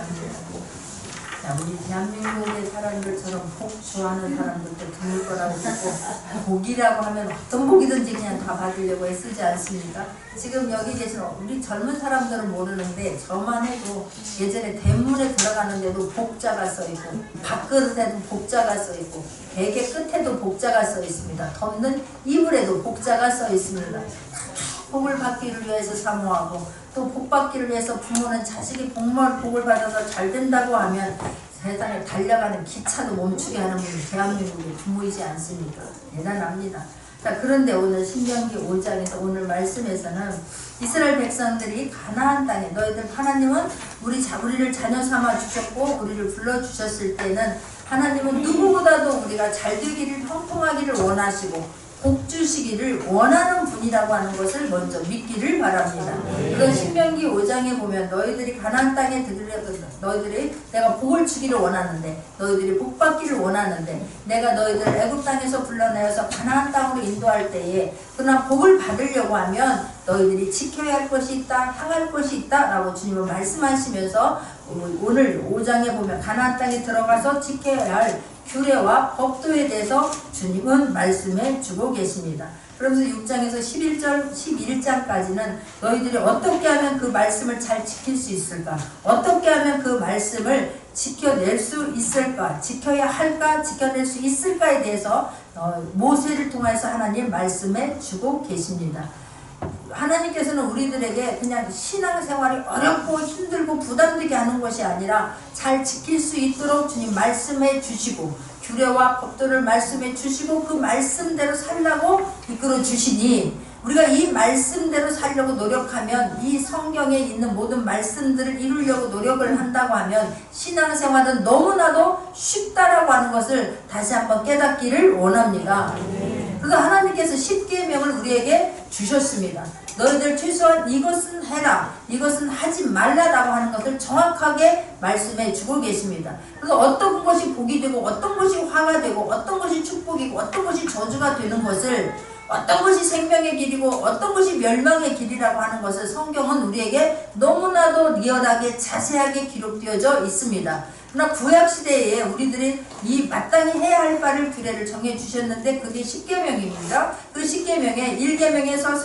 감사합니다. 자, 우리 대한민국의 사람들처럼 복주하는 사람들도 드물 거라고 듣고 복이라고 하면 어떤 복이든지 그냥 다 받으려고 애쓰지 않습니까? 지금 여기 계신 우리 젊은 사람들은 모르는데 저만 해도 예전에 대문에 들어가는데도 복자가 써있고 밥그릇에도 복자가 써있고 베개 끝에도 복자가 써있습니다. 덮는 이불에도 복자가 써있습니다. 복을 받기를 위해서 사모하고 또 복 받기를 위해서 부모는 자식이 복을 받아서 잘 된다고 하면 세상에 달려가는 기차도 멈추게 하는 분이 대한민국의 부모이지 않습니까? 대단합니다. 자, 그런데 오늘 신명기 5장에서 오늘 말씀에서는 이스라엘 백성들이 가나안 땅에 너희들 하나님은 우리를 자녀 삼아 주셨고 우리를 불러주셨을 때는 하나님은 누구보다도 우리가 잘 되기를 형통하기를 원하시고 복 주시기를 원하는 분이라고 하는 것을 먼저 믿기를 바랍니다. 그런 신명기 5장에 보면 너희들이 가나안 땅에 들으려거든 너희들이 내가 복을 주기를 원하는데 너희들이 복 받기를 원하는데 내가 너희들 애굽 땅에서 불러내어서 가나안 땅으로 인도할 때에 그러나 복을 받으려고 하면 너희들이 지켜야 할 것이 있다 향할 것이 있다 라고 주님은 말씀하시면서 오늘 5장에 보면 가나안 땅에 들어가서 지켜야 할 규례와 법도에 대해서 주님은 말씀해 주고 계십니다. 그러면서 6장에서 11절, 11장까지는 너희들이 어떻게 하면 그 말씀을 잘 지킬 수 있을까? 어떻게 하면 그 말씀을 지켜낼 수 있을까? 지켜야 할까? 지켜낼 수 있을까에 대해서 모세를 통해서 하나님 말씀해 주고 계십니다. 하나님께서는 우리들에게 그냥 신앙생활이 어렵고 힘들고 부담되게 하는 것이 아니라 잘 지킬 수 있도록 주님 말씀해 주시고 규례와 법도를 말씀해 주시고 그 말씀대로 살라고 이끌어 주시니 우리가 이 말씀대로 살려고 노력하면 이 성경에 있는 모든 말씀들을 이루려고 노력을 한다고 하면 신앙생활은 너무나도 쉽다라고 하는 것을 다시 한번 깨닫기를 원합니다. 그래서 하나님께서 10계명을 우리에게 주셨습니다. 너희들 최소한 이것은 해라 이것은 하지 말라라고 하는 것을 정확하게 말씀해 주고 계십니다. 그래서 어떤 것이 복이 되고 어떤 것이 화가 되고 어떤 것이 축복이고 어떤 것이 저주가 되는 것을 어떤 것이 생명의 길이고 어떤 것이 멸망의 길이라고 하는 것을 성경은 우리에게 너무나도 리얼하게 자세하게 기록되어져 있습니다. 그러나 구약시대에 우리들이 이 마땅히 해야 할 바를 규례를 정해주셨는데 그게 10계명입니다. 그 10계명의 1계명에서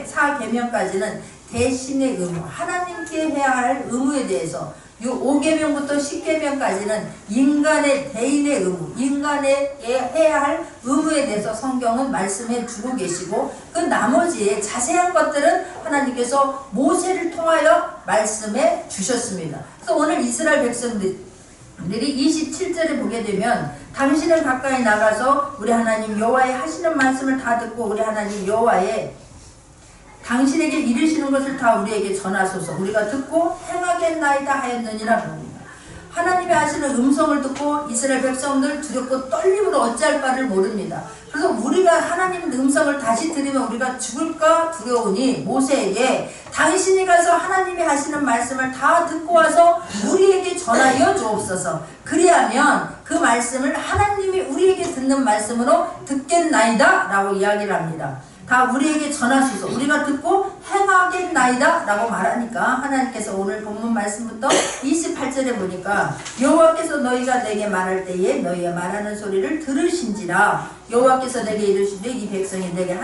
4계명까지는 대신의 의무, 하나님께 해야 할 의무에 대해서 5계명부터 10계명까지는 인간의 대인의 의무, 인간의 해야 할 의무에 대해서 성경은 말씀해 주고 계시고 그 나머지의 자세한 것들은 하나님께서 모세를 통하여 말씀해 주셨습니다. 그래서 오늘 이스라엘 백성들이 27절에 보게 되면 당신은 가까이 나가서 우리 하나님 여호와의 하시는 말씀을 다 듣고 우리 하나님 여호와의 당신에게 이르시는 것을 다 우리에게 전하소서 우리가 듣고 행하겠나이다 하였느니라 봅니다. 하나님의 하시는 음성을 듣고 이스라엘 백성들 두렵고 떨림으로 어찌할 바를 모릅니다. 그래서 우리가 하나님 음성을 다시 들으면 우리가 죽을까 두려우니 모세에게 당신이 가서 하나님이 하시는 말씀을 다 듣고 와서 우리에게 전하여 주옵소서. 그리하면 그 말씀을 하나님이 우리에게 듣는 말씀으로 듣겠나이다 라고 이야기를 합니다. 다 우리에게 전하소서 우리가 듣고 행하겠나이다 라고 말하니까 하나님께서 오늘 본문 말씀부터 28절에 보니까 여호와께서 너희가 내게 말할 때에 너희의 말하는 소리를 들으신지라 여호와께서 내게 이르시되 이 백성이 내게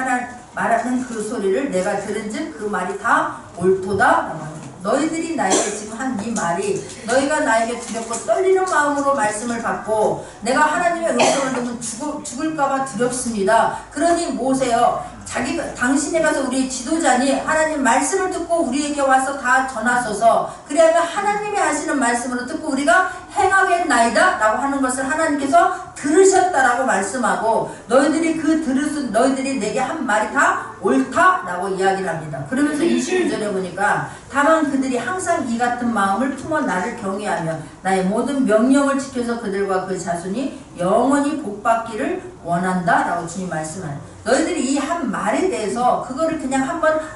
말하는 그 소리를 내가 들은즉 그 말이 다 옳도다 라고 합니다. 너희들이 나에게 지금 한 이 말이 너희가 나에게 두렵고 떨리는 마음으로 말씀을 받고 내가 하나님의 음성을 듣면 죽을까봐 두렵습니다. 그러니 모세여 당신이 가서 우리 지도자니 하나님 말씀을 듣고 우리에게 와서 다 전하소서. 그래야면 하나님이 하시는 말씀으로 듣고 우리가 행하겠나이다 라고 하는 것을 하나님께서 들으셨다라고 말씀하고 너희들이 내게 한 말이 다 옳다 라고 이야기를 합니다. 그러면서 22절에 보니까 다만 그들이 항상 이 같은 마음을 품어 나를 경외하며 나의 모든 명령을 지켜서 그들과 그 자손이 영원히 복받기를 원한다 라고 주님 말씀하는 너희들이 이 한 말에 대해서 그거를 그냥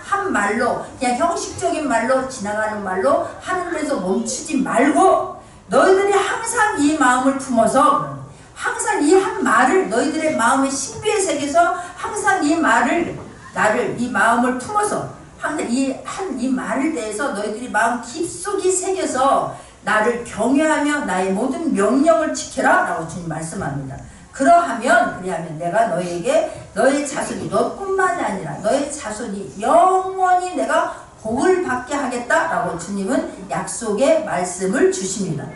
한 말로 그냥 형식적인 말로 지나가는 말로 하는 데서 멈추지 말고 너희들이 항상 이 마음을 품어서 항상 이 한 말을 너희들의 마음의 신비에 새겨서 항상 이 마음을 품어서 항상 이 말을 대해서 너희들이 마음 깊숙이 새겨서 나를 경외하며 나의 모든 명령을 지켜라 라고 주님 말씀합니다. 그러하면 내가 너에게 너의 자손이 너뿐만이 아니라 너의 자손이 영원히 내가 복을 받게 하겠다라고 주님은 약속의 말씀을 주십니다.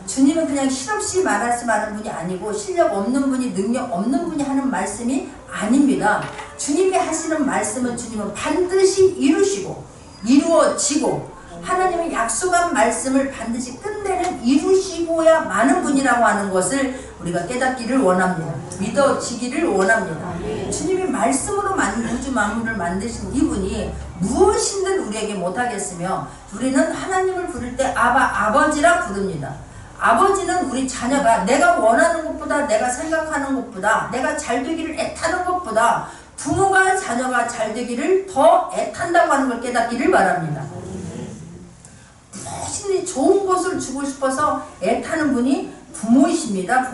주님은 그냥 실없이 말씀하는 분이 아니고 실력 없는 분이 능력 없는 분이 하는 말씀이 아닙니다. 주님이 하시는 말씀은 주님은 반드시 이루시고 이루어지고 하나님의 약속한 말씀을 반드시 끝내는 이루시고야 마는 분이라고 하는 것을 우리가 깨닫기를 원합니다. 믿어지기를 원합니다. 주님이 말씀으로 우주 만물을 만드신 이분이 무엇이든 우리에게 못하겠으며 우리는 하나님을 부를 때 아버지라 부릅니다. 아버지는 우리 자녀가 내가 원하는 것보다 내가 생각하는 것보다 내가 잘 되기를 애타는 것보다 부모가 자녀가 잘 되기를 더 애탄다고 하는 걸 깨닫기를 바랍니다. 무엇이든 좋은 것을 주고 싶어서 애타는 분이 부모이십니다.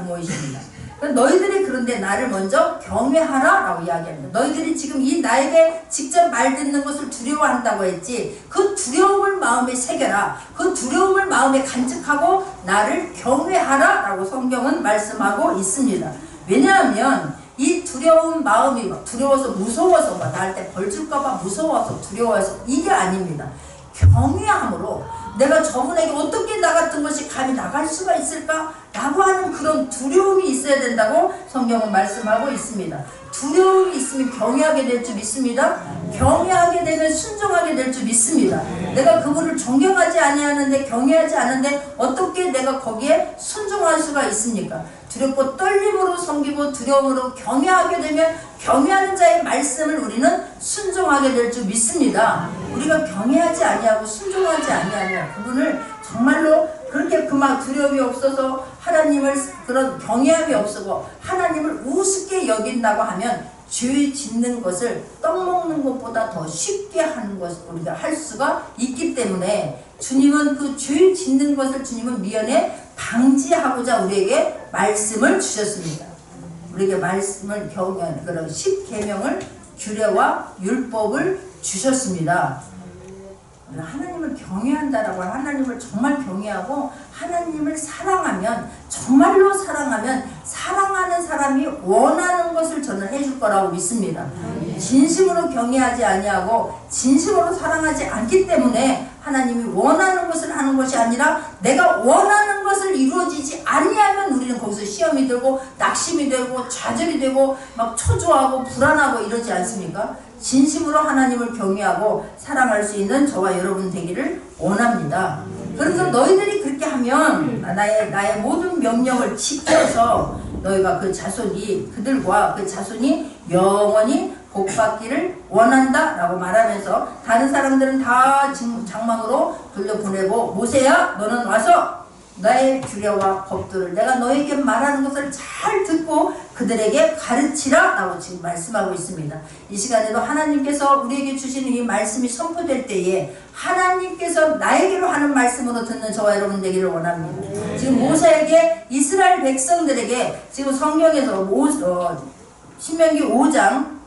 너희들이 그런데 나를 먼저 경외하라 라고 이야기합니다. 너희들이 지금 이 나에게 직접 말 듣는 것을 두려워한다고 했지, 그 두려움을 마음에 새겨라. 그 두려움을 마음에 간직하고 나를 경외하라 라고 성경은 말씀하고 있습니다. 왜냐하면 이 두려운 마음이 두려워서 무서워서 나한테 벌 줄까봐 무서워서 두려워서 이게 아닙니다. 경외함으로 내가 저분에게 어떻게 나 같은 것이 감히 나갈 수가 있을까? 라고 하는 그런 두려움이 있어야 된다고 성경은 말씀하고 있습니다. 두려움이 있으면 경외하게 될 줄 믿습니다. 경외하게 되면 순종하게 될 줄 믿습니다. 내가 그분을 존경하지 아니하는데 경외하지 않은데 어떻게 내가 거기에 순종할 수가 있습니까? 두렵고 떨림으로 섬기고 두려움으로 경외하게 되면 경외하는 자의 말씀을 우리는 순종하게 될 줄 믿습니다. 우리가 경외하지 아니하고 순종하지 아니하면 그분을 정말로 그렇게 그만 두려움이 없어서 하나님을 그런 경외함이 없어서 하나님을 우습게 여긴다고 하면 죄 짓는 것을 떡 먹는 것보다 더 쉽게 하는 것을 우리가 할 수가 있기 때문에 주님은 그 죄 짓는 것을 주님은 미연에 방지하고자 우리에게 말씀을 주셨습니다. 우리에게 말씀을 경외하는 그런 10계명을 규례와 율법을 주셨습니다. 하나님을 경외한다라고 하나님을 정말 경외하고 하나님을 사랑하면 정말로 사랑하면 사랑하는 사람이 원하는 것을 저는 해줄 거라고 믿습니다. 진심으로 경외하지 아니하고 진심으로 사랑하지 않기 때문에 하나님이 원하는 것을 하는 것이 아니라 내가 원하는 것을 이루어지지 아니하면 우리는 거기서 시험이 들고 낙심이 되고 좌절이 되고 막 초조하고 불안하고 이러지 않습니까? 진심으로 하나님을 경외하고 사랑할 수 있는 저와 여러분 되기를 원합니다. 그래서 너희들이 그렇게 하면 나의 모든 명령을 지켜서 너희가 그들과 그 자손이 영원히 복받기를 원한다 라고 말하면서 다른 사람들은 다 장막으로 돌려보내고 모세야 너는 와서 나의 규례와 법도를 내가 너에게 말하는 것을 잘 듣고 그들에게 가르치라 라고 지금 말씀하고 있습니다. 이 시간에도 하나님께서 우리에게 주시는 이 말씀이 선포될 때에 하나님께서 나에게로 하는 말씀으로 듣는 저와 여러분 되기를 원합니다. 지금 모세에게 이스라엘 백성들에게 지금 성경에서 신명기 5장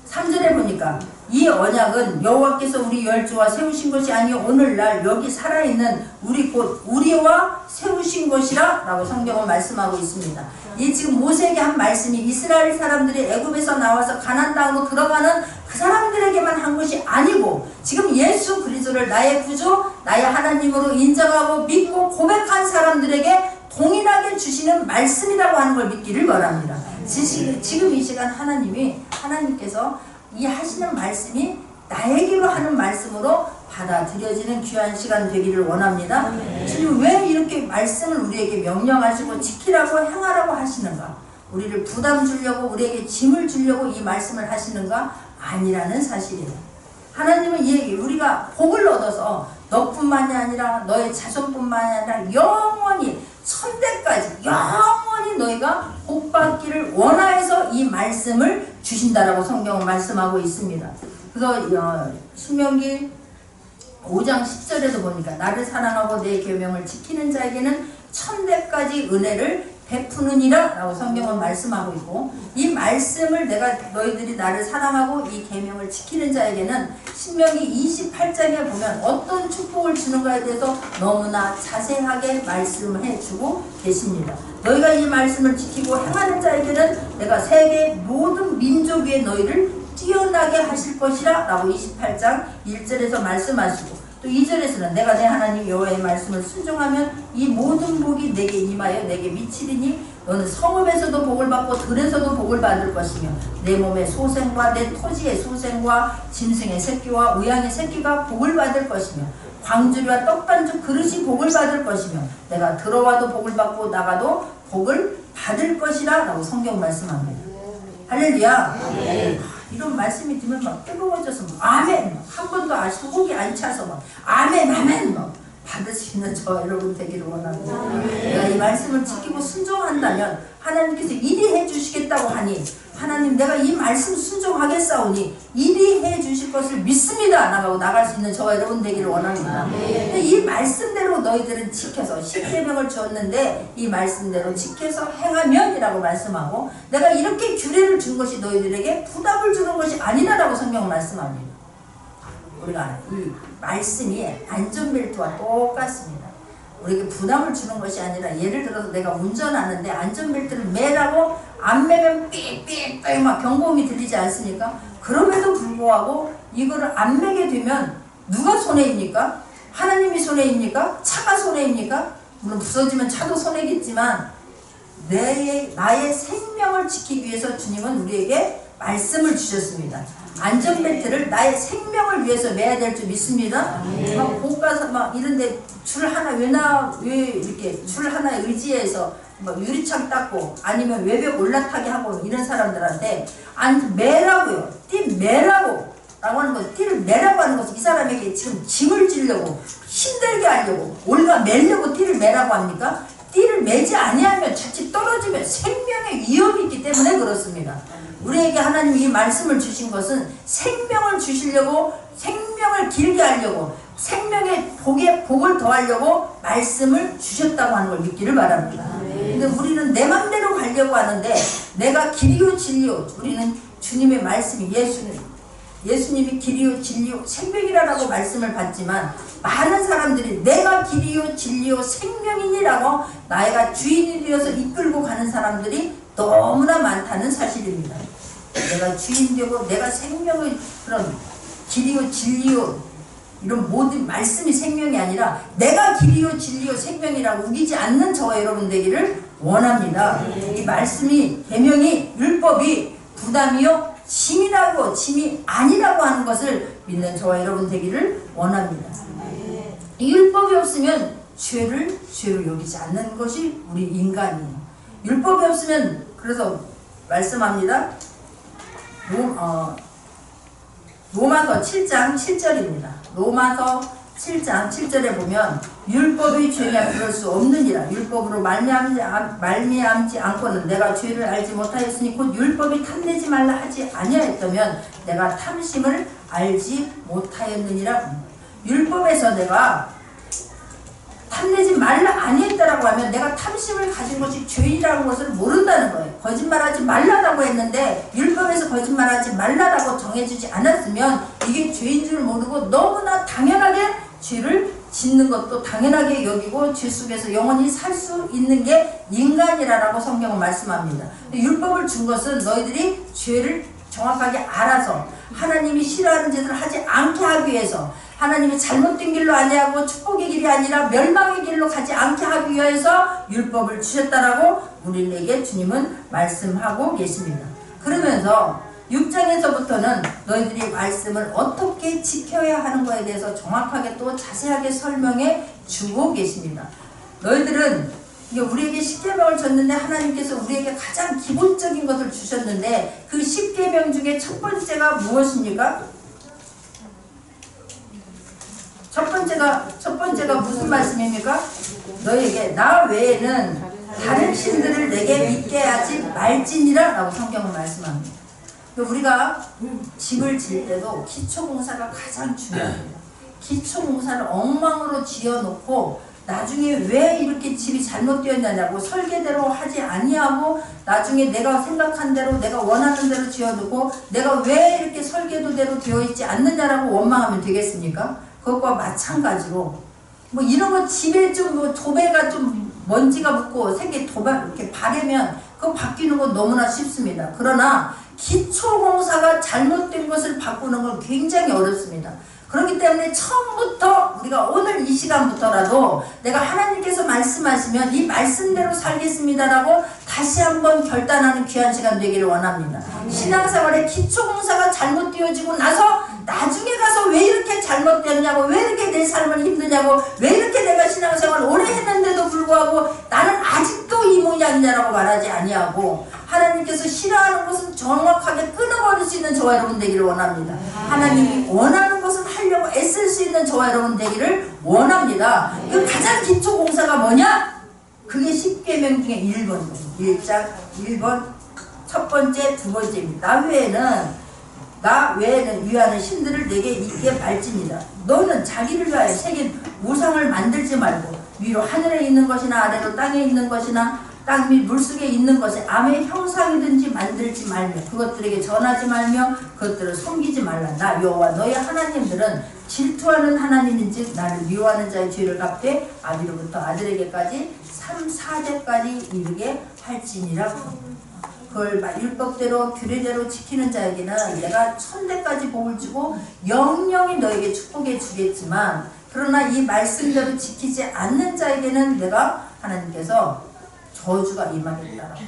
3절에 보니까 이 언약은 여호와께서 우리 열조와 세우신 것이 아니요 오늘날 여기 살아있는 우리 곧 우리와 세우신 것이라 라고 성경은 말씀하고 있습니다. 이 지금 모세에게 한 말씀이 이스라엘 사람들이 애굽에서 나와서 가나안 땅으로 들어가는 그 사람들에게만 한 것이 아니고 지금 예수 그리스도를 나의 구주 나의 하나님으로 인정하고 믿고 고백한 사람들에게 동일하게 주시는 말씀이라고 하는 걸 믿기를 바랍니다. 지금 이 시간 하나님께서 이 하시는 말씀이 나에게로 하는 말씀으로 받아들여지는 귀한 시간 되기를 원합니다. 주님 왜 이렇게 말씀을 우리에게 명령하시고 지키라고 행하라고 하시는가? 우리를 부담 주려고 우리에게 짐을 주려고 이 말씀을 하시는가? 아니라는 사실이에요. 하나님은 우리가 복을 얻어서 너뿐만이 아니라 너의 자손뿐만이 아니라 영원히 천대까지 영원히 너희가 복받기를 원하여서 이 말씀을 주신다라고 성경은 말씀하고 있습니다. 그래서 신명기 5장 10절에도 보니까 나를 사랑하고 내 계명을 지키는 자에게는 천대까지 은혜를 베푸느니라 라고 성경은 말씀하고 있고, 이 말씀을 내가 너희들이 나를 사랑하고 이 계명을 지키는 자에게는 신명기 28장에 보면 어떤 축복을 주는가에 대해서 너무나 자세하게 말씀해 주고 계십니다. 너희가 이 말씀을 지키고 행하는 자에게는 내가 세계 모든 민족 위에 너희를 뛰어나게 하실 것이라 라고 28장 1절에서 말씀하시고, 또 2절에서는 내가 내 하나님 여호와의 말씀을 순종하면 이 모든 복이 내게 임하여 내게 미치리니 너는 성읍에서도 복을 받고 들에서도 복을 받을 것이며 내 몸의 소생과 내 토지의 소생과 짐승의 새끼와 우양의 새끼가 복을 받을 것이며 광주리와 떡반죽 그릇이 복을 받을 것이며 내가 들어와도 복을 받고 나가도 복을 받을 것이라 라고 성경 말씀합니다. 할렐루야. 이런 말씀이 들으면 막 뜨거워져서 아멘 한 번도 속이 안 차서 아멘 아멘 받을 수 있는 저 여러분 되기를 원합니다. 내가 이 말씀을 지키고 순종한다면 하나님께서 이리 해주시겠다고 하니 하나님 내가 이 말씀 순종하겠사오니 이리 해주실 것을 믿습니다 나가고 나갈 수 있는 저와 여러분 되기를 원합니다. 근데 이 말씀대로 너희들은 지켜서 10계명을 주었는데 이 말씀대로 지켜서 행하면이라고 말씀하고, 내가 이렇게 규례를 준 것이 너희들에게 부담을 주는 것이 아니라라고 성경은 말씀합니다. 우리가 이 말씀이 안전벨트와 똑같습니다. 우리에게 부담을 주는 것이 아니라, 예를 들어서 내가 운전하는데 안전벨트를 매라고 안 매면 삑삑삑 막 경고음이 들리지 않습니까? 그럼에도 불구하고 이거를 안 매게 되면 누가 손해입니까? 하나님이 손해입니까? 차가 손해입니까? 물론 부서지면 차도 손해겠지만 나의 생명을 지키기 위해서 주님은 우리에게 말씀을 주셨습니다. 안전벨트를 나의 생명을 위해서 매야 될 줄 믿습니다. 막 고가서 막 이런데 줄 하나 왜 이렇게 줄 하나에 의지해서 막 유리창 닦고 아니면 외벽 올라타게 하고 이런 사람들한테 매라고요. 띠 매라고 라고 하는 것, 띠를 매라고 하는 것은 이 사람에게 지금 짐을 지려고 힘들게 하려고 우리가 매려고 띠를 매라고 합니까? 띠를 매지 아니하면 자칫 떨어지면 생명의 위험이 있기 때문에 그렇습니다. 우리에게 하나님이 이 말씀을 주신 것은 생명을 주시려고, 생명을 길게 하려고, 생명의 복을 더하려고 말씀을 주셨다고 하는 걸 믿기를 바랍니다. 근데 우리는 내 맘대로 가려고 하는데, 내가 길이요 진리요, 우리는 주님의 말씀이 예수님이 길이요 진리요 생명이라고 말씀을 받지만 많은 사람들이 내가 길이요 진리요 생명이니라고 나이가 주인이 되어서 이끌고 가는 사람들이 너무나 많다는 사실입니다. 내가 주인 되고 내가 생명의 그런 길이요 진리요 이런 모든 말씀이 생명이 아니라 내가 길이요 진리요 생명이라고 우기지 않는 저와 여러분 되기를 원합니다. 이 말씀이 계명이 율법이 부담이요 짐이라고 짐이 아니라고 하는 것을 믿는 저와 여러분 되기를 원합니다. 이 율법이 없으면 죄를 여기지 않는 것이 우리 인간이에요. 율법이 없으면, 그래서 말씀합니다. 로마서 7장 7절입니다. 로마서 7장 7절에 보면 율법의 죄냐 그럴 수 없느니라. 율법으로 말미암지 않고는 내가 죄를 알지 못하였으니 곧 율법이 탐내지 말라 하지 아니하였다면 내가 탐심을 알지 못하였느니라. 율법에서 내가 탐내지 말라 아니했다라고 하면 내가 탐심을 가진 것이 죄이라는 것을 모른다는 거예요. 거짓말하지 말라라고 했는데 율법에서 거짓말하지 말라라고 정해주지 않았으면 이게 죄인 줄 모르고 너무나 당연하게 죄를 짓는 것도 당연하게 여기고 죄 속에서 영원히 살 수 있는 게 인간이라고 성경은 말씀합니다. 율법을 준 것은 너희들이 죄를 정확하게 알아서 하나님이 싫어하는 짓을 하지 않게 하기 위해서, 하나님이 잘못된 길로 아니하고 축복의 길이 아니라 멸망의 길로 가지 않게 하기 위해서 율법을 주셨다라고 우리에게 주님은 말씀하고 계십니다. 그러면서 6장에서부터는 너희들이 말씀을 어떻게 지켜야 하는 것에 대해서 정확하게 또 자세하게 설명해 주고 계십니다. 너희들은 이게 우리에게 10계명을 줬는데 하나님께서 우리에게 가장 기본적인 것을 주셨는데 그 10계명 중에 첫 번째가 무엇입니까? 첫 번째가 무슨 말씀입니까? 너희에게 나 외에는 다른 신들을 내게 믿게 하지 말지니라 라고 성경은 말씀합니다. 우리가 집을 지을 때도 기초공사가 가장 중요합니다. 기초공사를 엉망으로 지어놓고 나중에 왜 이렇게 집이 잘못되었냐고 설계대로 하지 아니하고 나중에 내가 생각한 대로 내가 원하는 대로 지어두고 내가 왜 이렇게 설계도대로 되어 있지 않느냐라고 원망하면 되겠습니까? 그것과 마찬가지로 뭐 이런 거 집에 좀 뭐 도배가 좀 먼지가 묻고 색이 이렇게 바르면 그거 바뀌는 건 너무나 쉽습니다. 그러나 기초공사가 잘못된 것을 바꾸는 건 굉장히 어렵습니다. 그렇기 때문에 처음부터 우리가 오늘 이 시간부터라도 내가 하나님께서 말씀하시면 이 말씀대로 살겠습니다라고 다시 한번 결단하는 귀한 시간 되기를 원합니다. 신앙생활의 기초공사가 잘못되어지고 나서 나중에 가서 왜 이렇게 잘못되었냐고, 왜 이렇게 내 삶은 힘드냐고, 왜 이렇게 내가 신앙생활을 오래 했는데도 불구하고 나는 아직도 이 모양이냐라고 말하지 아니하고 하나님께서 싫어하는 것은 정확하게 끊어버릴 수 있는 저와 여러분 되기를 원합니다. 하나님이 원하는 것은 하려고 애쓸 수 있는 저와 여러분 되기를 원합니다. 그 가장 기초 공사가 뭐냐? 그게 10계명 중에 1번이에요. 1장 1번 첫 번째, 두 번째입니다. 나 외에는 위하는 신들을 내게 있게 말지니라. 너는 자기를 위하여 새긴 우상을 만들지 말고 위로 하늘에 있는 것이나 아래로 땅에 있는 것이나 땅 및 물속에 있는 것에 아무의 형상이든지 만들지 말며 그것들에게 전하지 말며 그것들을 섬기지 말라. 나 여호와 너의 하나님들은 질투하는 하나님인즉 나를 미워하는 자의 죄를 갚되 아비로부터 아들에게까지 3, 4대까지 이르게 할지니라. 그걸 율법대로 규례대로 지키는 자에게는 내가 1000대까지 복을 주고 영영이 너에게 축복해 주겠지만 그러나 이 말씀대로 지키지 않는 자에게는 내가 하나님께서 저주가 임하겠다라고.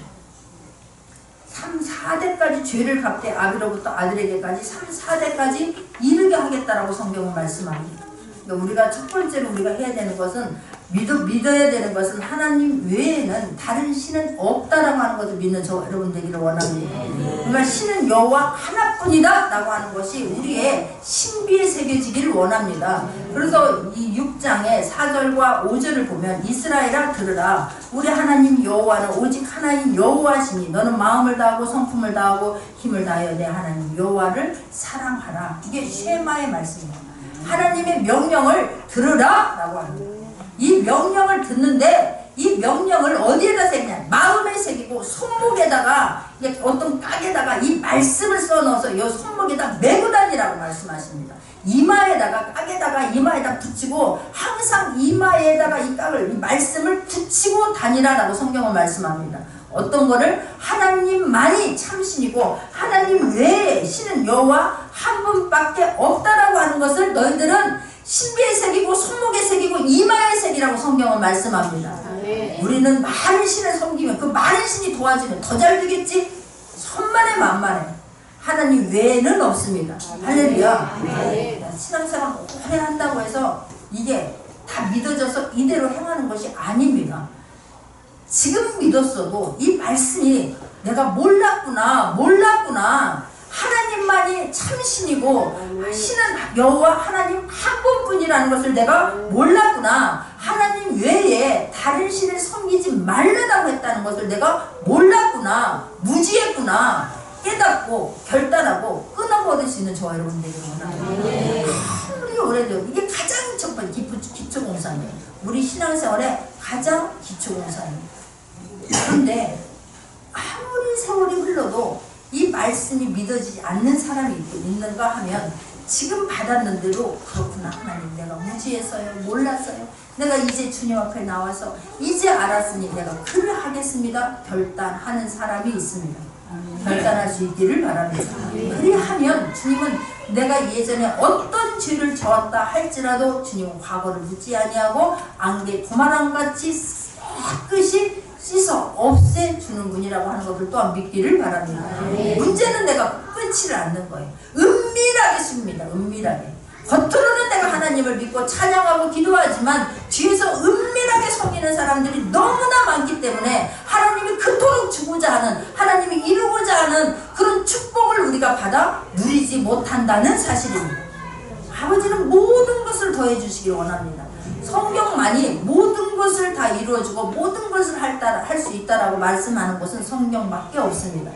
3, 4대까지 죄를 갚되 아비로부터 아들에게까지 3, 4대까지 이르게 하겠다라고 성경은 말씀합니다. 그러니까 우리가 첫 번째로 우리가 해야 되는 것은 믿어야 되는 것은 하나님 외에는 다른 신은 없다라고 하는 것을 믿는 저 여러분 되기를 원합니다. 그러니까 신은 여호와 하나뿐이다 라고 하는 것이 우리의 신비에 새겨지기를 원합니다. 그래서 이 6장의 4절과 5절을 보면 이스라엘아 들으라. 우리 하나님 여호와는 오직 하나인 여호와시니 너는 마음을 다하고 성품을 다하고 힘을 다하여 내 하나님 여호와를 사랑하라. 이게 쉐마의 말씀입니다. 하나님의 명령을 들으라 라고 합니다. 이 명령을 듣는데 이 명령을 어디에다 새기냐? 마음에 새기고 손목에다가 어떤 깍에다가 이 말씀을 써넣어서 이 손목에다 메고 다니라고 말씀하십니다. 이마에다가 깍에다가 이마에다 붙이고 항상 이마에다가 이 깍을 이 말씀을 붙이고 다니라라고 성경은 말씀합니다. 어떤 거를 하나님만이 참신이고 하나님 외에 신은 여호와 한 분밖에 없다라고 하는 것을 너희들은 신비에 새기고 손목에 새기고 이마에 새기라고 성경은 말씀합니다. 우리는 많은 신을 섬기면 그 많은 신이 도와주면 더 잘 되겠지? 천만에 만만해. 하나님 외에는 없습니다. 할렐루야. 신앙생활 오래 한다고 해서 이게 다 믿어져서 이대로 행하는 것이 아닙니다. 지금 믿었어도 이 말씀이 내가 몰랐구나 하나님만이 참신이고 신은 여호와 하나님 한 분뿐이라는 것을 내가 몰랐구나. 하나님 외에 다른 신을 섬기지 말라고 했다는 것을 내가 몰랐구나. 무지했구나. 깨닫고 결단하고 끊어버릴 수 있는 저와 여러분 되기를 원합니다. 아무리 오래돼도 이게 가장 첫 번째 기초공사예요. 우리 신앙생활의 가장 기초공사입니다. 그런데 아무리 세월이 흘러도 이 말씀이 믿어지지 않는 사람이 있는가 하면 지금 받았는 대로 그렇구나 하나님 내가 무지해서요 몰랐어요 내가 이제 주님 앞에 나와서 이제 알았으니 내가 그를 하겠습니다 결단하는 사람이 있습니다. 결단할 수 있기를 바랍니다. 그리하면 주님은 내가 예전에 어떤 죄를 저었다 할지라도 주님은 과거를 묻지 아니하고 안개 도마랑같이 깨끗이 씻어 없애주는 분이라고 하는 것을 또한 믿기를 바랍니다. 문제는 내가 끊지를 않는 거예요. 은밀하게 숨깁니다. 은밀하게. 겉으로는 내가 하나님을 믿고 찬양하고 기도하지만 뒤에서 은밀하게 섬기는 사람들이 너무나 많기 때문에 하나님이 그토록 주고자 하는 하나님이 이루고자 하는 그런 축복을 우리가 받아 누리지 못한다는 사실입니다. 아버지는 모든 것을 더해 주시길 원합니다. 성경만이 모든 것을 다 이루어주고 모든 것을 할 수 있다라고 말씀하는 것은 성경밖에 없습니다.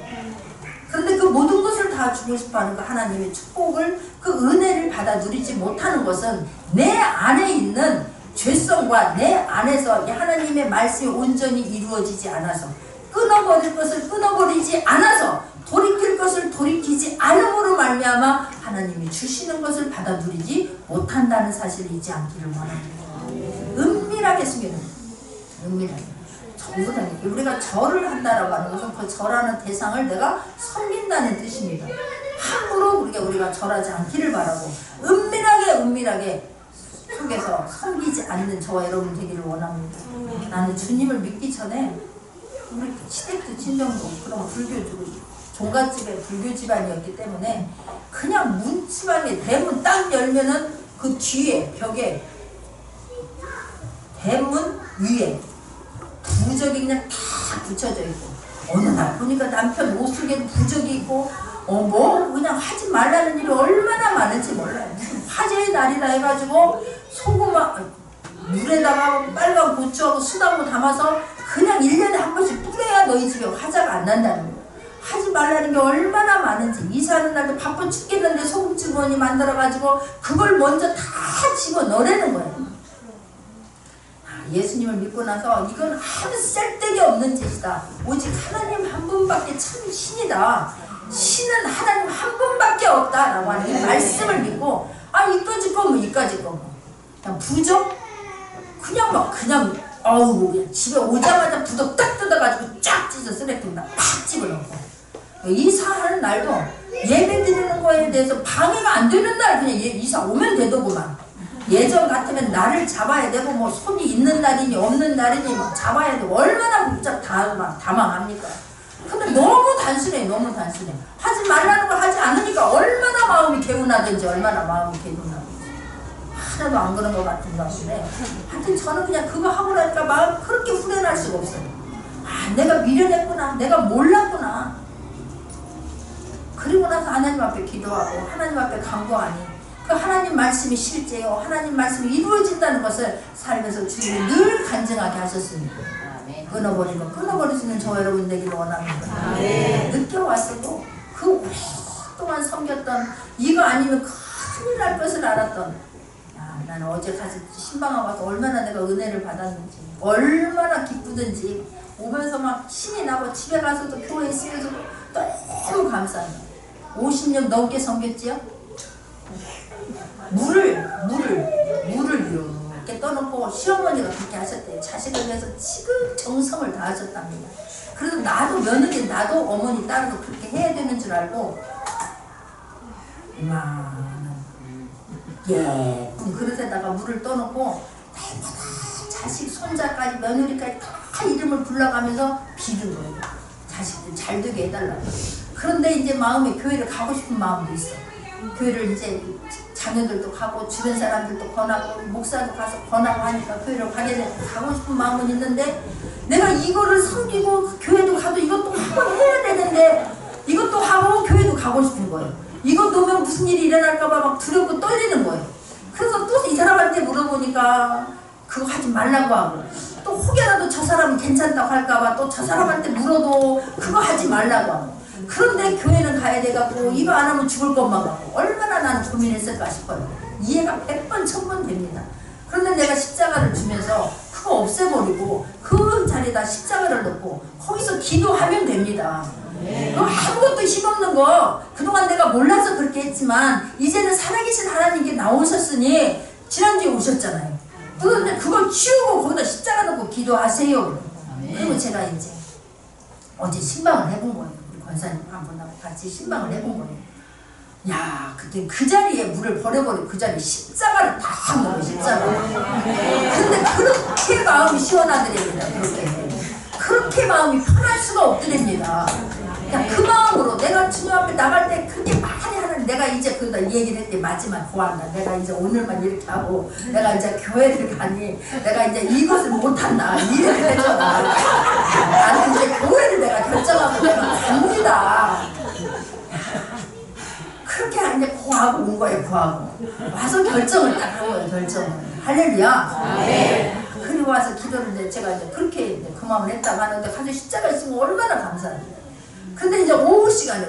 그런데 그 모든 것을 다 주고 싶어하는 그 하나님의 축복을 그 은혜를 받아 누리지 못하는 것은 내 안에 있는 죄성과 내 안에서 하나님의 말씀이 온전히 이루어지지 않아서, 끊어버릴 것을 끊어버리지 않아서, 돌이킬 것을 돌이키지 않음으로 말미암아 하나님이 주시는 것을 받아 누리지 못한다는 사실을 잊지 않기를 원합니다. 은밀하게 숨기는 거예요. 은밀하게. 전부 다 우리가 절을 한다라고 하는 것은 그 절하는 대상을 내가 섬긴다는 뜻입니다. 함부로 우리가 절하지 않기를 바라고 은밀하게 속에서 섬기지 않는 저와 여러분 되기를 원합니다. 나는 주님을 믿기 전에 우리 시댁도 친정도 그런 불교주고 종갓집에 불교 집안이었기 때문에 그냥 문지방에 대문 딱 열면은 그 뒤에 벽에 대문 위에 부적이 그냥 다 붙여져 있고, 어느 날 보니까 남편 옷 속에도 부적이 있고, 뭐 그냥 하지 말라는 일이 얼마나 많은지 몰라요. 화제의 날이다 해가지고 소금아 물에다가 빨간 고추하고 수다고 담아서 그냥 1년에 한 번씩 뿌려야 너희 집에 화자가 안 난다는 거예요. 하지 말라는 게 얼마나 많은지. 이사하는 날도 바빠 죽겠는데 소금주머니 만들어가지고 그걸 먼저 다 집어넣으라는 거예요. 예수님을 믿고 나서 이건 아무 쓸데기 없는 짓이다. 오직 하나님 한 분밖에 참 신이다. 신은 하나님 한 분밖에 없다라고 하는 이 말씀을 믿고, 이까짓 거 뭐 이까짓 거 뭐 그냥 부적 그냥 그냥 집에 오자마자 부적 딱 뜯어가지고 쫙 찢어 쓰레기통에다 팍 집어넣고, 이사하는 날도 예배 드리는 거에 대해서 방해가 안 되는 날 그냥 이사 오면 되더구만. 예전 같으면 날을 잡아야 되고 뭐 손이 있는 날이니 없는 날이니 막 잡아야 되고 얼마나 복잡 다망합니까? 근데 너무 단순해. 하지 말라는 걸 하지 않으니까 얼마나 마음이 개운하든지 하나도 안 그런 것 같은 가운데, 하여튼 저는 그냥 그거 하고 나니까 마음 그렇게 후련할 수가 없어요. 내가 미련했구나, 내가 몰랐구나. 그리고 나서 하나님 앞에 기도하고 하나님 앞에 간구하니 그 하나님 말씀이 실제요, 하나님 말씀이 이루어진다는 것을 살면서 주님이 늘 간증하게 하셨습니다. 끊어버리지는 저와 여러분 되기를 원합니다. 늦게 왔어도 그 오랫동안 섬겼던, 이거 아니면 큰일 날 것을 알았던, 나는 어제 가서 신방에 와서 얼마나 내가 은혜를 받았는지, 얼마나 기쁘든지 오면서 막 신이 나고 집에 가서도 교회에 있으면서도 너무 감사해요. 50년 넘게 섬겼지요? 물을 이렇게 떠놓고 시어머니가 그렇게 하셨대요. 자식을 위해서 지금 정성을 다하셨답니다. 그래서 나도 며느리, 나도 어머니 따라서 그렇게 해야 되는 줄 알고 예쁜 그릇에다가 물을 떠놓고 자식, 손자까지 며느리까지 다 이름을 불러가면서 비는 거예요. 자식들 잘 되게 해달라고. 그런데 이제 마음에 교회를 가고 싶은 마음도 있어. 교회를 이제 자녀들도 가고 주변 사람들도 권하고 목사도 가서 권하고 하니까 교회를 가고 싶은 마음은 있는데, 내가 이거를 섬기고 교회도 가도 이것도 하고 해야 되는데 이것도 하고 교회도 가고 싶은 거예요. 이거 놓으면 무슨 일이 일어날까봐 막 두렵고 떨리는 거예요. 그래서 또 이 사람한테 물어보니까 그거 하지 말라고 하고, 또 혹여라도 저 사람은 괜찮다고 할까봐 또 저 사람한테 물어도 그거 하지 말라고 하고, 그런데 교회는 가야 돼갖고 이거 안 하면 죽을 것만 같고 얼마나 나는 고민했을까 싶어요. 이해가 100번 1000번 됩니다. 그런데 내가 십자가를 주면서 그거 없애버리고 그 자리에다 십자가를 넣고 거기서 기도하면 됩니다. 아무것도 힘없는 거 그동안 내가 몰라서 그렇게 했지만 이제는 살아계신 하나님께 나오셨으니 지난주에 오셨잖아요. 그런데 그걸 치우고 거기다 십자가 넣고 기도하세요. 그리고 제가 이제 어제 신방을 해본 거예요. 권사님 한 분하고 같이 신방을 해본 거예요. 야, 그때 그 자리에 물을 버려버리고 그 자리에 십자가를 다 넣어요. 십자가. 근데 그렇게 마음이 시원하더랍니다. 그렇게 마음이 편할 수가 없더랍니다. 그 마음으로 내가 주님 앞에 나갈 때 그렇게 많이 하는, 내가 이제 그다 얘기를 했더니 마지막 고한다. 내가 이제 오늘만 이렇게 하고 내가 이제 교회를 가니 내가 이제 이것을 못한다. 이렇게 했잖아. 나는 이제 교회를 내가 결정하고 내가 갑니다. 그렇게 이제 고하고 온 거예요. 고하고 와서 결정을 딱 한 거예요. 결정을. 할렐루야. 네. 그리고 와서 기도를 이제 제가 이제 그렇게 이제 그 마음을 했다고 하는데 가서 십자가 있으면 얼마나 감사해요. 근데 이제 오후 시간에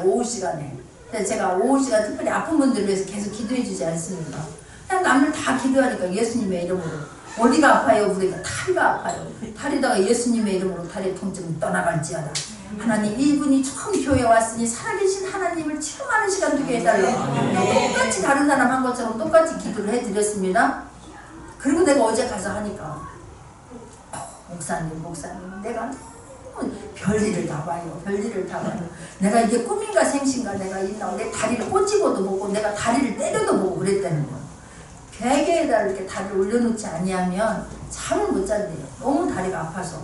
제가 오후 시간 특별히 아픈 분들을 위해서 계속 기도해 주지 않습니까? 그냥 남들 다 기도하니까 예수님의 이름으로 어디가 아파요? 우리가 다리가 아파요. 다리다가 예수님의 이름으로 다리 통증이 떠나갈지어다. 하나님 이분이 처음 교회에 왔으니 살아계신 하나님을 체험하는 시간 되게 해달라고 똑같이 다른 사람 한 것처럼 똑같이 기도를 해드렸습니다. 그리고 내가 어제 가서 하니까 목사님 내가 별일을 다 봐요. 별일을 다 봐요. 내가 이게 꿈인가 생신가 내가 있나 내 다리를 꼬집어도 보고 내가 다리를 때려도 보고 그랬다는 거예요. 베개에다 이렇게 다리를 올려놓지 아니하면 잠을 못 잔대요. 너무 다리가 아파서.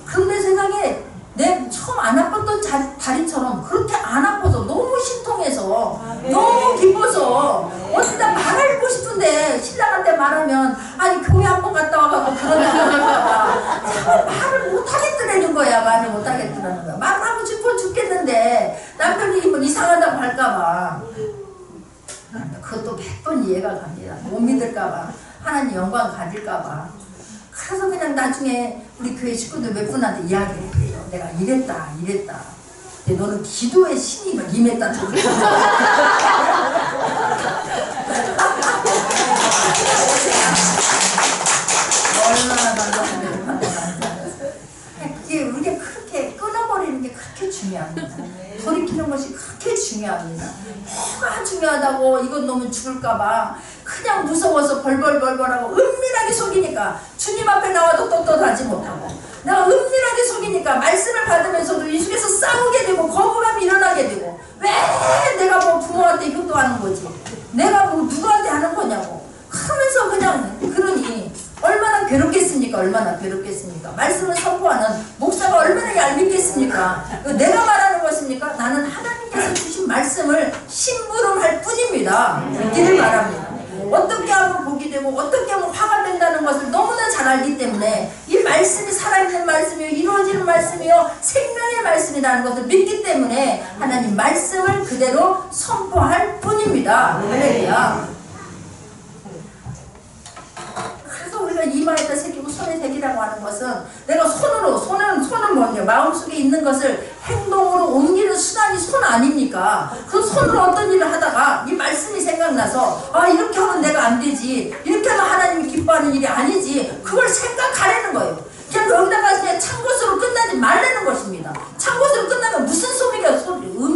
근데 세상에 내 처음 안 아팠던 다리처럼 그렇게 안 아파서 너무 신통해서 너무 기뻐서 어디다 말하고 싶은데 신랑한테 말하면 아니 교회 한번 갔다 와가지고 그러다가 참 말을 못하겠더라는 거야. 말을 못하겠더라는 거야. 말을 하고 싶어 죽겠는데 남편이 뭐 이상하다고 할까봐 그것도 100번 이해가 갑니다. 못 믿을까봐 하나님 영광 가질까봐. 그래서 그냥 나중에 우리 교회 식구들 몇 분한테 이야기를 해요. 내가 이랬다. 근데 너는 기도의 신이 막 임했다. 얼마나 그게 우리가 그렇게 끊어버리는 게 그렇게 중요합니다. 돌이키는 것이 그렇게 중요합니다. 뭐가 중요하다고 이건 너무 죽을까봐 그냥 무서워서 벌벌벌벌하고 은밀하게 속이니까 주님 앞에 나와도 떳떳하지 못하고 내가 은밀하게 속이니까 말씀을 받으면서도 이 속에서 싸우게 되고 거부감이 일어나게 되고 왜 내가 뭐 부모한테 효도하는 거지 내가 뭐 누구한테 하는 거냐고 하면서 그냥 그러니 얼마나 괴롭겠습니까? 말씀을 선포하는 목사가 얼마나 얄밉겠습니까? 내가 말하는 것입니까? 나는 하나님께서 주신 말씀을 심부름할 뿐입니다. 믿기를 바랍니다. 어떻게 하면 복이 되고 어떻게 하면 화가 된다는 것을 너무나 잘 알기 때문에 이 말씀이 살아있는 말씀이요 이루어지는 말씀이요 생명의 말씀이라는 것을 믿기 때문에 하나님 말씀을 그대로 선포할 뿐입니다. 할렐루야. 우리가 이마에다 새기고 손에 새기라고 하는 것은 내가 손은 뭐냐 마음속에 있는 것을 행동으로 옮기는 수단이 손 아닙니까? 그 손으로 어떤 일을 하다가 이 말씀이 생각나서 아 이렇게 하면 내가 안 되지 이렇게 하면 하나님이 기뻐하는 일이 아니지 그걸 생각하라는 거예요. 그냥 여기다가 그냥 찬 것으로 끝나지 말라는 것입니다. 찬 것으로 끝나면 무슨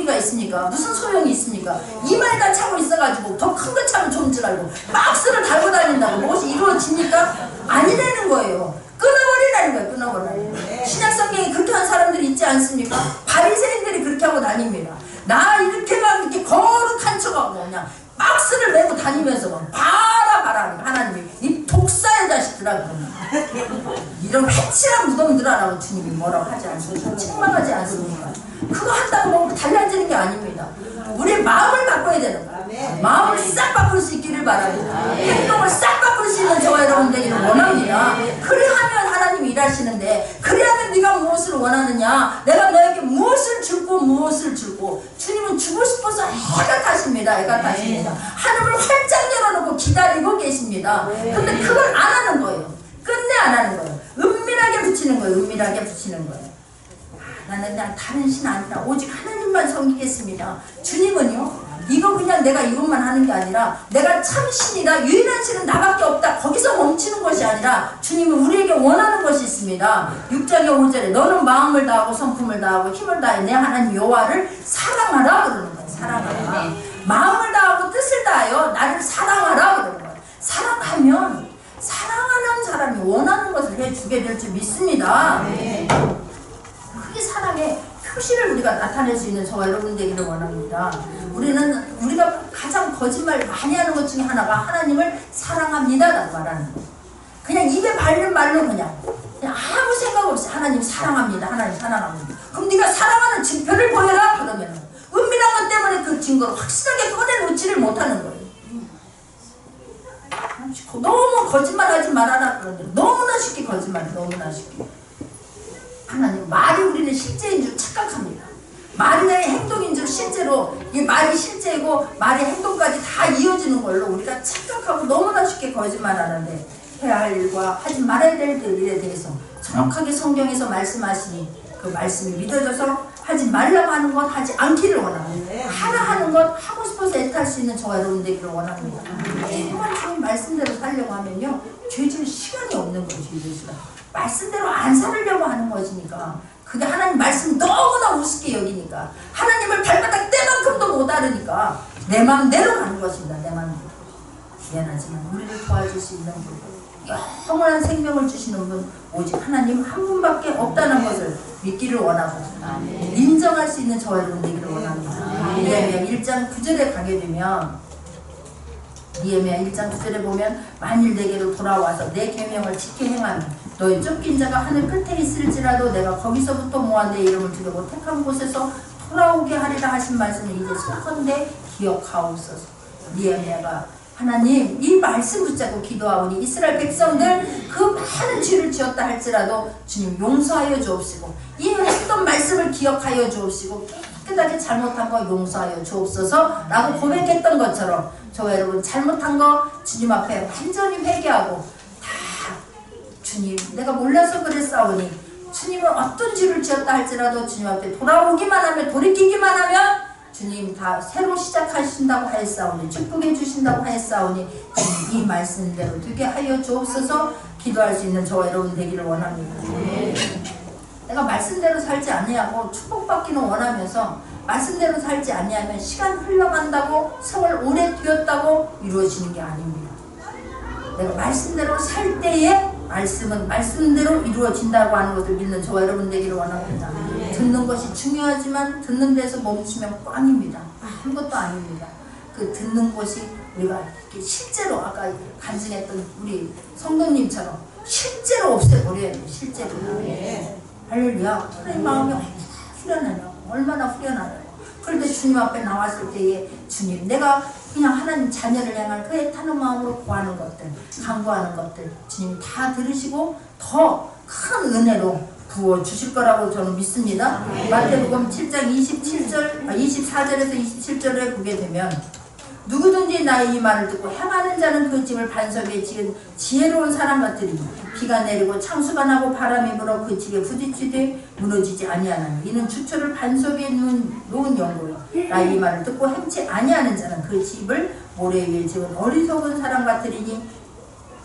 의미가 있습니까? 무슨 소용이 있습니까? 이마에다 차고 있어가지고 더 큰 거 차면 좋은 줄 알고 박스를 달고 다닌다고 무엇이 이루어집니까? 아니라는 거예요. 끊어버리라는 거예요. 끊어버리라는. 신약성경에 그렇게 한 사람들이 있지 않습니까? 바리새인들이 그렇게 하고 다닙니다. 나 이렇게만 이렇게 거룩한 척하고 그냥 박스를 메고 다니면서 봐라 하나님이 이 독사의 자식들아 그러면 이런 회칠한 무덤들아라고 주님이 뭐라고 하지 않습니까? 책망하지 않습니까? 그거 한다고 뭐 달라지는 게 아닙니다. 우리의 마음을 바꿔야 되는 거야. 마음을 싹 바꿀 수 있기를 바랍니다. 행동을 싹 바꿀 수 있는 저와 여러분 되기를 원합니다. 그래야면 하나님이 일하시는데 그래야면 네가 무엇을 원하느냐 내가 너에게 무엇을 줄고 주님은 주고 싶어서 해가 타십니다. 하늘을 활짝 열어놓고 기다리고 계십니다. 근데 그걸 안 하는 거예요. 끝내 안 하는 거예요. 은밀하게 붙이는 거예요. 나는 그냥 다른 신 아니라 오직 하나님만 섬기겠습니다. 주님은요 이거 그냥 내가 이것만 하는 게 아니라 내가 참 신이다 유일한 신은 나밖에 없다 거기서 멈추는 것이 아니라 주님은 우리에게 원하는 것이 있습니다. 6장의 5절에 너는 마음을 다하고 성품을 다하고 힘을 다해 내 하나님 여호와를 사랑하라 그러는 거예요. 사랑하라. 마음을 다하고 뜻을 다하여 나를 사랑하라 그러는 거예요. 사랑하면 사랑하는 사람이 원하는 것을 해주게 될 줄 믿습니다. 그게 사랑의 표시를 우리가 나타낼 수 있는 저와 여러분 되기를 원합니다. 우리가 가장 거짓말 많이 하는 것 중에 하나가 하나님을 사랑합니다라고 말하는 거예요. 그냥 입에 바른 말로 그냥 아무 생각 없이 하나님 사랑합니다. 그럼 네가 사랑하는 증표를 보여라 그러면 은밀한 것 때문에 그 증거를 확실하게 꺼내놓지를 못하는 거예요. 너무 거짓말하지 말아라 그러는데 너무나 쉽게 거짓말해. 하나님 말이 우리는 실제인 줄 착각합니다. 말이 나의 행동인 줄 실제로 이 말이 실제이고 말의 행동까지 다 이어지는 걸로 우리가 착각하고 너무나 쉽게 거짓말하는데 해야 할 일과 하지 말아야 될 일에 대해서 정확하게 성경에서 말씀하시니 그 말씀이 믿어져서 하지 말라고 하는 것 하지 않기를 원합니다. 하라 하는 것 하고 싶어서 애탈 수 있는 저와 여러분 되기를 원합니다. 정말 주님 말씀대로 살려고 하면요 죄질 시간이 없는 거지. 이래서 말씀대로 안 살으려고 하는 것이니까, 그게 하나님 말씀 너무나 우습게 여기니까, 하나님을 발바닥 때만큼도 못 알으니까 내 마음대로 가는 것입니다. 내 마음대로. 미안하지만 우리를 도와줄 수 있는 분, 영원한 생명을 주시는 분 오직 하나님 한 분밖에 없다는 것을 믿기를 원하고 인정할 수 있는 저와 여러분 되기를 원합니다. 니에미야 1장 9절에 가게 되면, 니에미야 1장 9절에 보면, 만일 내게로 돌아와서 내 계명을 지켜 행하면 너희 쫓긴 자가 하늘 끝에 있을지라도 내가 거기서부터 모아 내 이름을 두려고 택한 곳에서 돌아오게 하리라 하신 말씀을 이제 슬픈데 기억하옵소서. 니에미야가 하나님 이 말씀 붙잡고 기도하오니 이스라엘 백성들 그 많은 죄를 지었다 할지라도 주님 용서하여 주옵시고, 이 했던 말씀을 기억하여 주옵시고, 깨끗하게 잘못한 거 용서하여 주옵소서 라고 고백했던 것처럼, 저와 여러분 잘못한 거 주님 앞에 완전히 회개하고, 다 주님 내가 몰라서 그랬사오니 주님은 어떤 죄를 지었다 할지라도 주님 앞에 돌아오기만 하면, 돌이키기만 하면 주님 다 새로 시작하신다고 하였사오니, 축복해 주신다고 하였사오니 주님 이 말씀대로 되게 하여 주옵소서. 기도할 수 있는 저와 여러분 되기를 원합니다. 내가 말씀대로 살지 아니하고 축복받기는 원하면서 말씀대로 살지 아니하면 시간 흘러간다고, 세월 오래 뛰었다고 이루어지는 게 아닙니다. 내가 말씀대로 살 때에 말씀은 말씀대로 이루어진다고 하는 것을 믿는 저와 여러분 되기를 원합니다. 듣는 것이 중요하지만 듣는 데서 멈추면 꽝입니다. 아무것도 아닙니다. 그 듣는 것이 우리가 실제로 아까 간증했던 우리 성도님처럼 실제로 없애버려야 돼요. 실제로. 할렐루야. 하나님 마음이 후련하냐고, 얼마나 후련하냐고. 그런데 주님 앞에 나왔을 때에 주님, 내가 그냥 하나님 자녀를 향한 그 애타는 마음으로 구하는 것들, 간구하는 것들 주님 다 들으시고 더 큰 은혜로 부어주실 거라고 저는 믿습니다. 마태복음 7장 24절에서 27절에 보게 되면, 누구든지 나의 이 말을 듣고 행하는 자는 그 집을 반석에 지은 지혜로운 사람 같으니 비가 내리고 창수가 나고 바람이 불어 그 집에 부딪히되 무너지지 아니하나니 이는 주초를 반석에 놓은 연고요. 나의 이 말을 듣고 행치 아니하는 자는 그 집을 모래 위에 지은 어리석은 사람 같으리니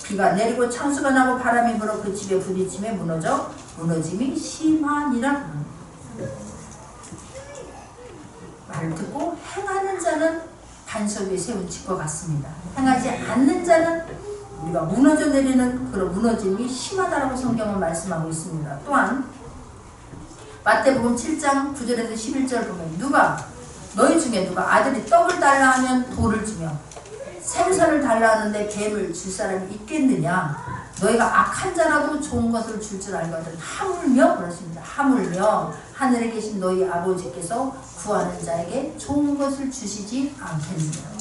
비가 내리고 창수가 나고 바람이 불어 그 집에 부딪힘에 무너짐이 심하니라. 말을 듣고 행하는 자는 반석 위에 세운 집과 같습니다. 행하지 않는 자는 우리가 무너져 내리는 그런 무너짐이 심하다라고 성경은 말씀하고 있습니다. 또한 마태복음 7장 9절에서 11절 보면, 너희 중에 누가 아들이 떡을 달라 하면 돌을 주며 생선을 달라 하는데 뱀을 줄 사람이 있겠느냐? 너희가 악한 자라도 좋은 것을 줄 줄 알거든. 하물며, 그렇습니다. 하물며 하늘에 계신 너희 아버지께서 구하는 자에게 좋은 것을 주시지 않겠느냐.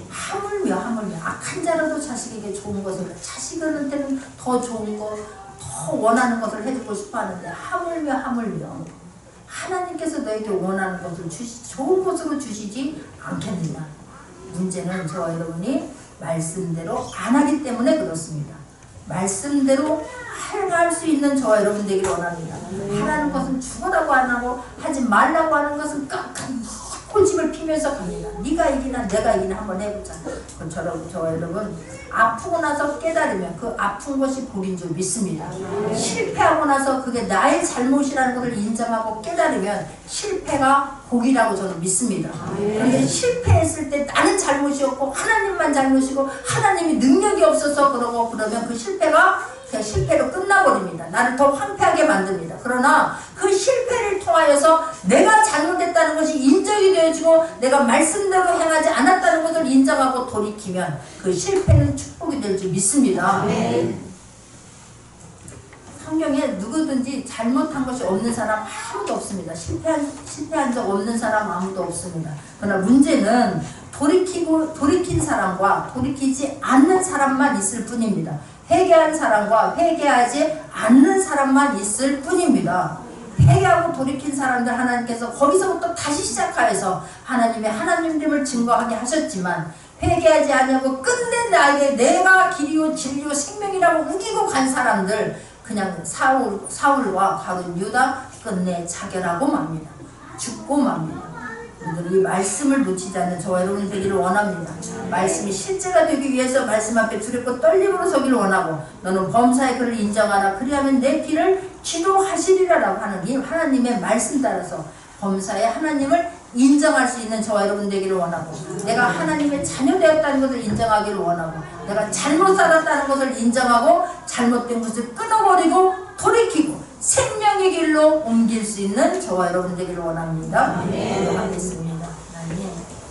하물며 악한 자라도 자식에게 좋은 것을, 자식한테는 더 좋은 거, 더 원하는 것을 해주고 싶어 하는데 하물며 하나님께서 너에게 원하는 것을 좋은 것으로 주시지 않겠느냐. 문제는 저와 여러분이 말씀대로 안 하기 때문에 그렇습니다. 말씀대로 행할 수 있는 저와 여러분 되기를 원합니다. 하라는 것은 죽으라고 안 하고 하지 말라고 하는 것은 꼬집을 피면서 갑니다. 네가 이기나 내가 이기나 한번 해보자. 그처럼 저와 여러분 아프고 나서 깨달으면 그 아픈 것이 복인 줄 믿습니다. 실패하고 나서 그게 나의 잘못이라는 것을 인정하고 깨달으면 실패가 복이라고 저는 믿습니다. 그런데 실패했을 때 나는 잘못이었고 하나님만 잘못이고 하나님이 능력이 없어서 그러고 그러면 그 실패가 그냥 실패로 끝나버립니다. 나를 더 황폐하게 만듭니다. 그러나 그 실패를 통하여서 내가 잘못했다는 것이 인정이 되어지고 내가 말씀대로 행하지 않았다는 것을 인정하고 돌이키면 그 실패는 축복이 될 줄 믿습니다. 성경에 누구든지 잘못한 것이 없는 사람 아무도 없습니다. 실패한 적 없는 사람 아무도 없습니다. 그러나 문제는 돌이킨 사람과 돌이키지 않는 사람만 있을 뿐입니다. 회개한 사람과 회개하지 않는 사람만 있을 뿐입니다. 회개하고 돌이킨 사람들 하나님께서 거기서부터 다시 시작하여서 하나님의 하나님됨을 증거하게 하셨지만, 회개하지 아니하고 끝내 나에게 내가 길이요 진리요 생명이라고 우기고 간 사람들, 그냥 사울과 가룟 유다 끝내 자결하고 맙니다. 죽고 맙니다. 우리들이 이 말씀을 놓치지 않는 저와 여러분이 되기를 원합니다. 말씀이 실제가 되기 위해서 말씀 앞에 두렵고 떨림으로 서기를 원하고 너는 범사의 그를 인정하라 그리하면 내 길을 기도하시리라라고 하는 이 하나님의 말씀 따라서 범사의 하나님을 인정할 수 있는 저와 여러분 되기를 원하고 내가 하나님의 자녀 되었다는 것을 인정하기를 원하고 내가 잘못 살았다는 것을 인정하고 잘못된 것을 끊어버리고 돌이키고 생명의 길로 옮길 수 있는 저와 여러분 되기를 원합니다. 기도하겠습니다.